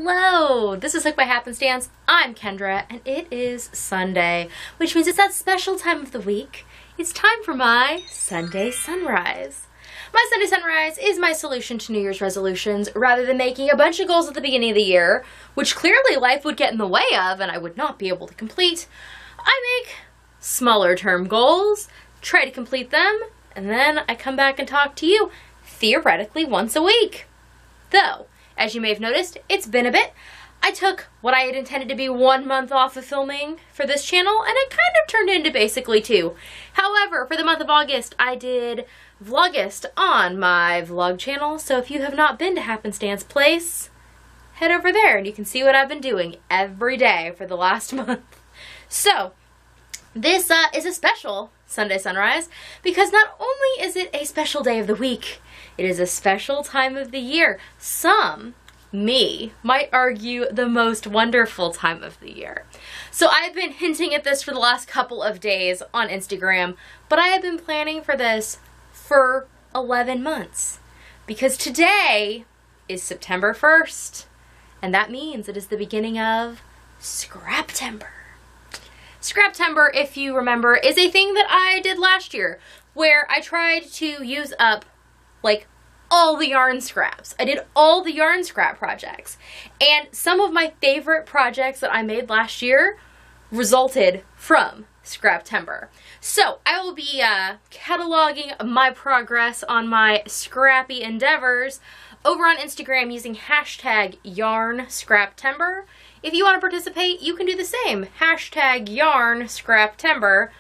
Hello! This is Hook by Happenstance. I'm Kendra, and it is Sunday, which means it's that special time of the week. It's time for my Sunday Sunrise. My Sunday Sunrise is my solution to New Year's resolutions. Rather than making a bunch of goals at the beginning of the year, which clearly life would get in the way of and I would not be able to complete, I make smaller term goals, try to complete them, and then I come back and talk to you, theoretically once a week. Though, as you may have noticed, it's been a bit. I took what I had intended to be 1 month off of filming for this channel, and it kind of turned into basically 2. However, for the month of August, I did Vlogust on my vlog channel, so if you have not been to Happenstance Place, head over there and you can see what I've been doing every day for the last month. So, this is a special Sunday Sunrise, because not only is it a special day of the week, it is a special time of the year. Some, me, might argue the most wonderful time of the year. So I've been hinting at this for the last couple of days on Instagram, but I have been planning for this for 11 months. Because today is September 1st, and that means it is the beginning of Scraptember. Scraptember, if you remember, is a thing that I did last year, where I tried to use up, like, all the yarn scraps. I did all the yarn scrap projects. And some of my favorite projects that I made last year resulted from Scraptember. So, I will be cataloging my progress on my scrappy endeavors over on Instagram using hashtag YarnScraptember. If you want to participate, you can do the same. Hashtag YarnScraptember.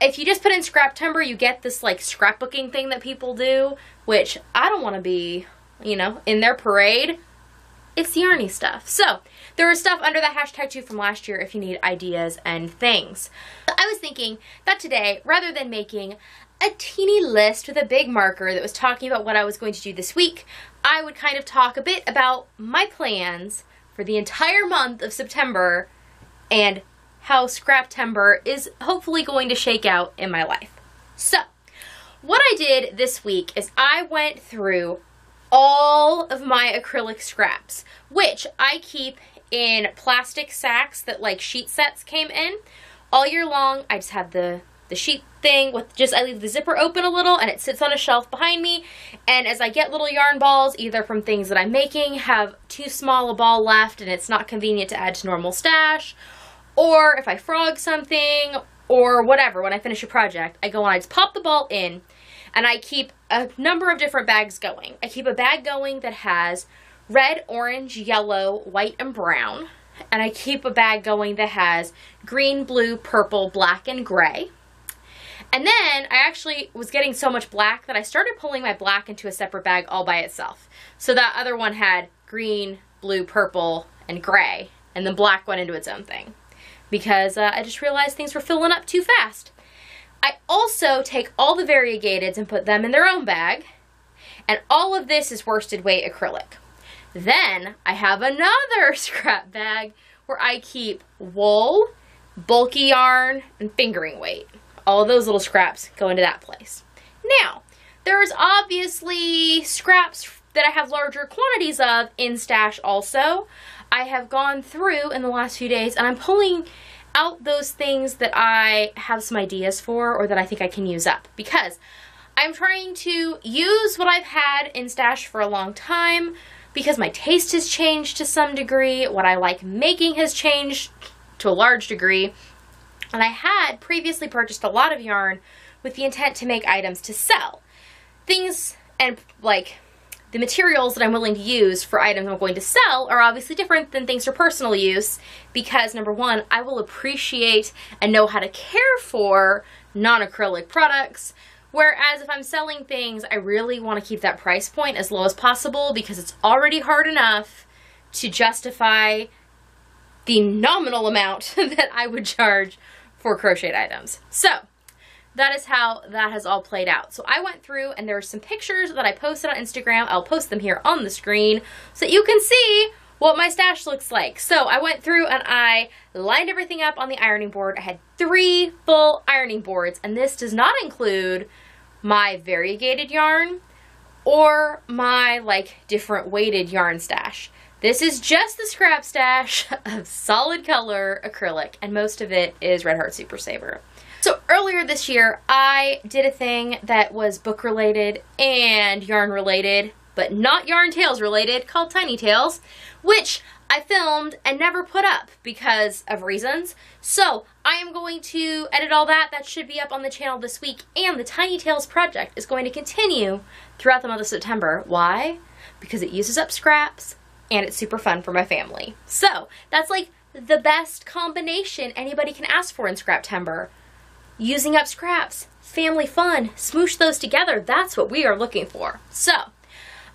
If you just put in Scraptember, you get this, like, scrapbooking thing that people do, which I don't want to be, you know, in their parade. It's yarny stuff. So, there is stuff under the hashtag too from last year if you need ideas and things. I was thinking that today, rather than making a teeny list with a big marker that was talking about what I was going to do this week, I would kind of talk a bit about my plans for the entire month of September and how Scraptember is hopefully going to shake out in my life. So, what I did this week is I went through all of my acrylic scraps, which I keep in plastic sacks that, like, sheet sets came in. All year long, I just have the sheet thing with I leave the zipper open a little and it sits on a shelf behind me, and as I get little yarn balls, either from things that I'm making, have too small a ball left and it's not convenient to add to normal stash, or if I frog something, or whatever, when I finish a project, I go and I just pop the ball in, and I keep a number of different bags going. I keep a bag going that has red, orange, yellow, white, and brown, and I keep a bag going that has green, blue, purple, black, and gray. And then I actually was getting so much black that I started pulling my black into a separate bag all by itself. So that other one had green, blue, purple, and gray, and then black went into its own thing, because I just realized things were filling up too fast. I also take all the variegateds and put them in their own bag, and all of this is worsted weight acrylic. Then I have another scrap bag where I keep wool, bulky yarn, and fingering weight. All of those little scraps go into that place. Now, there's obviously scraps that I have larger quantities of in stash also. I have gone through in the last few days and I'm pulling out those things that I have some ideas for or that I think I can use up, because I'm trying to use what I've had in stash for a long time, because my taste has changed to some degree, what I like making has changed to a large degree, and I had previously purchased a lot of yarn with the intent to make items to sell. Things and, like, the materials that I'm willing to use for items I'm going to sell are obviously different than things for personal use, because, number one, I will appreciate and know how to care for non-acrylic products, whereas if I'm selling things, I really want to keep that price point as low as possible, because it's already hard enough to justify the nominal amount that I would charge for crocheted items. So, that is how that has all played out. So I went through and there are some pictures that I posted on Instagram. I'll post them here on the screen so that you can see what my stash looks like. So I went through and I lined everything up on the ironing board. I had 3 full ironing boards, and this does not include my variegated yarn or my, like, different weighted yarn stash. This is just the scrap stash of solid color acrylic, and most of it is Red Heart Super Saver. So earlier this year, I did a thing that was book related and yarn related, but not Yarn Tales related, called Tiny Tales, which I filmed and never put up because of reasons. So I am going to edit all that. That should be up on the channel this week. And the Tiny Tales project is going to continue throughout the month of September. Why? Because it uses up scraps and it's super fun for my family. So that's like the best combination anybody can ask for in Scraptember. Using up scraps, family fun, smoosh those together. That's what we are looking for. So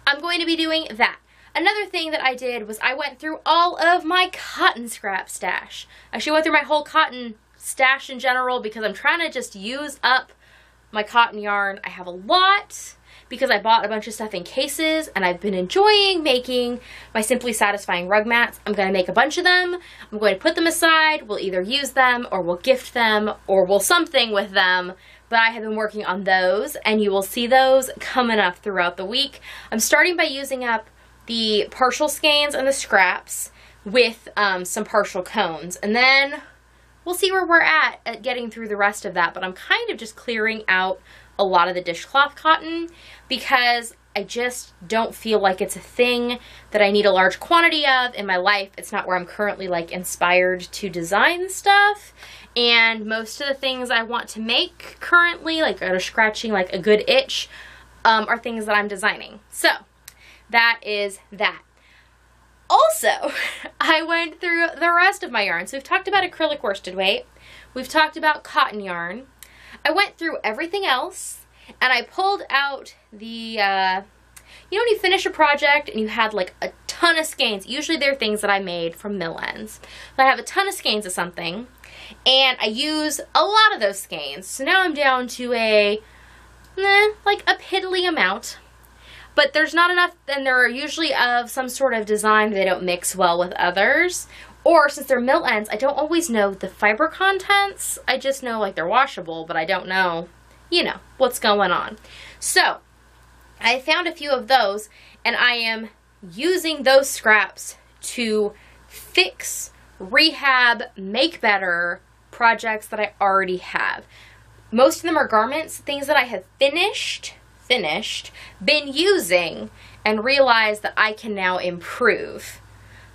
I'm going to be doing that. Another thing that I did was I went through all of my cotton scrap stash. I actually went through my whole cotton stash in general because I'm trying to just use up my cotton yarn. I have a lot because I bought a bunch of stuff in cases and I've been enjoying making my Simply Satisfying rug mats. I'm going to make a bunch of them. I'm going to put them aside. We'll either use them or we'll gift them or we'll something with them. But I have been working on those and you will see those coming up throughout the week. I'm starting by using up the partial skeins and the scraps with some partial cones, and then we'll see where we're at getting through the rest of that. But I'm kind of just clearing out a lot of the dishcloth cotton because I just don't feel like it's a thing that I need a large quantity of in my life. It's not where I'm currently like inspired to design stuff, and most of the things I want to make currently, like are scratching like a good itch, are things that I'm designing. So that is that. Also, I went through the rest of my yarn. So we've talked about acrylic worsted weight. We've talked about cotton yarn. I went through everything else and I pulled out the, you know when you finish a project and you had like a ton of skeins, usually they're things that I made from mill ends. So I have a ton of skeins of something and I use a lot of those skeins. So now I'm down to like a piddly amount. But there's not enough, and they're usually of some sort of design. They don't mix well with others. Or since they're mill ends, I don't always know the fiber contents. I just know like they're washable, but I don't know, you know, what's going on. So I found a few of those, and I am using those scraps to fix, rehab, make better projects that I already have. Most of them are garments, things that I have finished, been using, and realized that I can now improve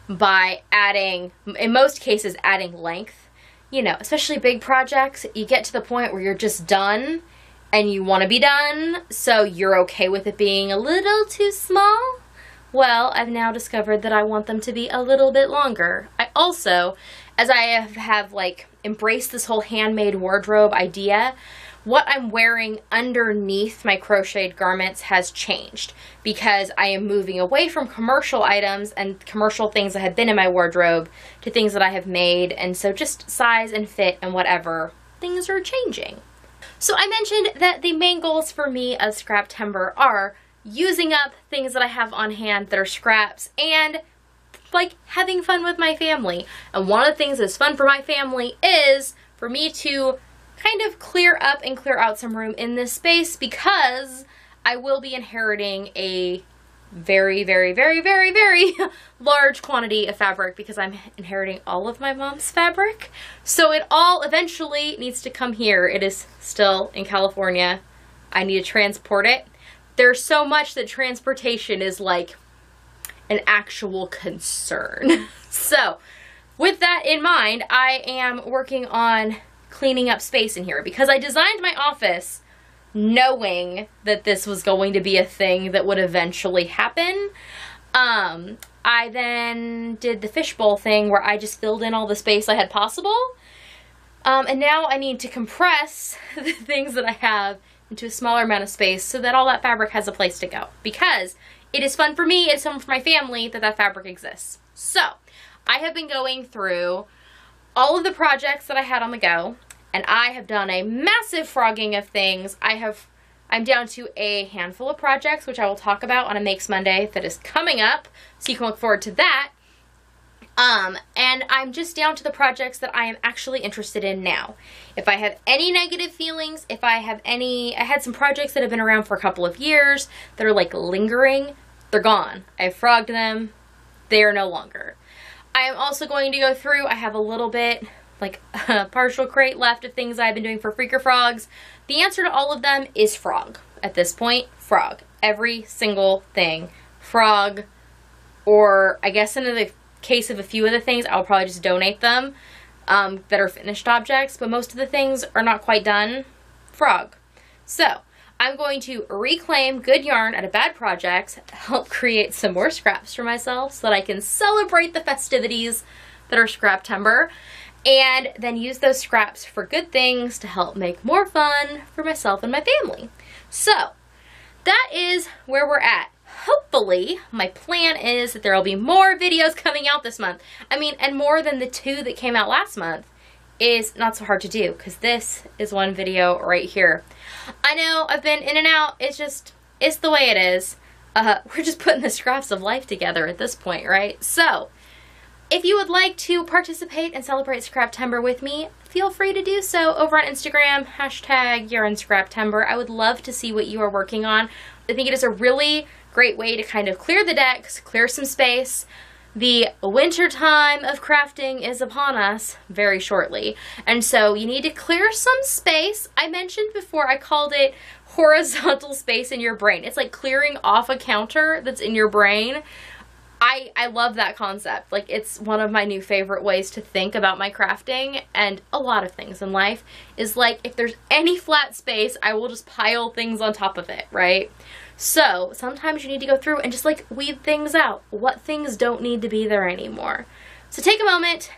by adding, in most cases, adding length. You know, especially big projects, you get to the point where you're just done and you want to be done, so you're okay with it being a little too small. Well, I've now discovered that I want them to be a little bit longer. I also, as I have like embraced this whole handmade wardrobe idea, what I'm wearing underneath my crocheted garments has changed because I am moving away from commercial items and commercial things that have been in my wardrobe to things that I have made, and so just size and fit and whatever, things are changing. So I mentioned that the main goals for me of Scraptember are using up things that I have on hand that are scraps and like having fun with my family. And one of the things that's fun for my family is for me to kind of clear up and clear out some room in this space because I will be inheriting a very, very, very, very, very large quantity of fabric because I'm inheriting all of my mom's fabric. So it all eventually needs to come here. It is still in California. I need to transport it. There's so much that transportation is like an actual concern. So with that in mind, I am working on cleaning up space in here because I designed my office knowing that this was going to be a thing that would eventually happen. I then did the fishbowl thing where I just filled in all the space I had possible. And now I need to compress the things that I have into a smaller amount of space so that all that fabric has a place to go. Because it is fun for me, it's fun for my family that that fabric exists. So, I have been going through all of the projects that I had on the go, and I have done a massive frogging of things. I'm down to a handful of projects, which I will talk about on a Makes Monday that is coming up, so you can look forward to that. And I'm just down to the projects that I am actually interested in now. If I have any negative feelings, I had some projects that have been around for a couple of years that are like lingering, they're gone. I frogged them, they are no longer. I am also going to go through, I have a little bit, like a partial crate left of things I've been doing for Freaker Frogs. The answer to all of them is frog. At this point, frog. Every single thing. Frog, or I guess in the case of a few of the things, I'll probably just donate them that are finished objects, but most of the things are not quite done. Frog. So, I'm going to reclaim good yarn out of bad projects, help create some more scraps for myself so that I can celebrate the festivities that are Scraptember, and then use those scraps for good things to help make more fun for myself and my family. So, that is where we're at. Hopefully, my plan is that there will be more videos coming out this month. I mean, and more than the 2 that came out last month is not so hard to do, because this is one video right here. I know I've been in and out. It's the way it is. We're just putting the scraps of life together at this point, right? So, if you would like to participate and celebrate Scraptember with me, feel free to do so over on Instagram, #YarnScraptember. I would love to see what you are working on. I think it is a really great way to kind of clear the decks, clear some space. The winter time of crafting is upon us very shortly, and so you need to clear some space. I mentioned before, I called it horizontal space in your brain. It's like clearing off a counter that's in your brain. I love that concept. Like, it's one of my new favorite ways to think about my crafting, and a lot of things in life is like, if there's any flat space, I will just pile things on top of it, right? So sometimes you need to go through and just like weed things out. What things don't need to be there anymore. So take a moment,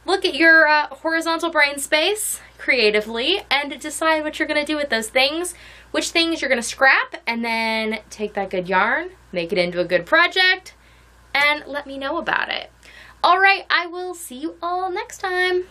look at your horizontal brain space creatively, and decide what you're going to do with those things, which things you're going to scrap, and then take that good yarn, make it into a good project, and let me know about it. Alright, I will see you all next time.